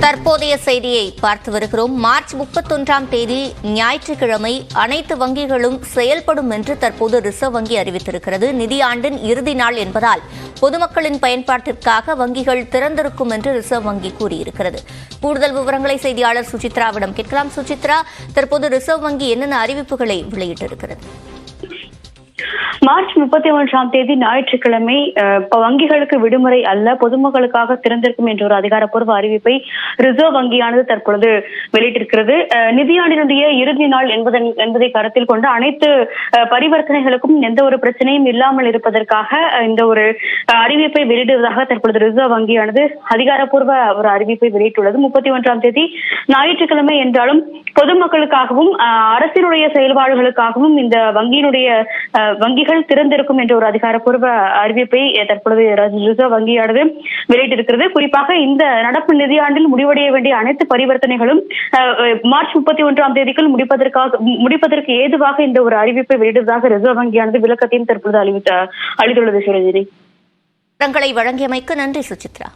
தற்போதைய செய்தியை பார்த்து வருகிறோம். மார்ச் 31ஆம் தேதி ஞாயிற்றுக்கிழமை அனைத்து வங்கிகளும் செயல்படும் என்று தற்போது ரிசர்வ் வங்கி அறிவித்திருக்கிறது. நிதியாண்டின் இறுதி நாள் என்பதால் பொதுமக்களின் பயன்பாட்டிற்காக வங்கிகள் திறந்திருக்கும் என்று ரிசர்வ் வங்கி கூறியிருக்கிறது. கூடுதல் விவரங்களை செய்தியாளர் சுசித்ராவிடம் கேட்கலாம். சுசித்ரா, தற்போது ரிசர்வ் வங்கி என்னென்ன அறிவிப்புகளை வெளியிட்டிருக்கிறது? மார்ச் 31ஆம் தேதி ஞாயிற்றுக்கிழமை வங்கிகளுக்கு விடுமுறை அல்ல, பொதுமக்களுக்காக திறந்திருக்கும் என்ற ஒரு அதிகாரப்பூர்வ அறிவிப்பை ரிசர்வ் வங்கியானது தற்பொழுது வெளியிட்டிருக்கிறது. நிதியாண்டினுடைய இறுதி நாள் என்பதை கருத்தில் கொண்டு அனைத்து பரிவர்த்தனைகளுக்கும் எந்த ஒரு பிரச்சனையும் இல்லாமல் இருப்பதற்காக இந்த ஒரு அறிவிப்பை வெளியிடுவதாக தற்பொழுது ரிசர்வ் வங்கியானது அதிகாரப்பூர்வ ஒரு அறிவிப்பை வெளியிட்டுள்ளது. 31ஆம் தேதி ஞாயிற்றுக்கிழமை என்றாலும் பொதுமக்களுக்காகவும் அரசினுடைய செயல்பாடுகளுக்காகவும் இந்த வங்கிகள் திறந்திருக்கும் என்ற ஒரு அதிகாரப்பூர்வ அறிவிப்பை தற்பொழுது ரிசர்வ் வங்கியானது வெளியிட்டிருக்கிறது. குறிப்பாக இந்த நடப்பு நிதியாண்டில் முடிவடைய வேண்டிய அனைத்து பரிவர்த்தனைகளும் மார்ச் 31ஆம் தேதிக்குள் முடிப்பதற்கு ஏதுவாக இந்த ஒரு அறிவிப்பை வெளியிடுவதாக ரிசர்வ் வங்கியானது விளக்கத்தையும் தற்பொழுது அளித்துள்ளது. சிவரஞ்சனி, விவரங்களை வழங்கியமைக்கு நன்றி சுசித்ரா.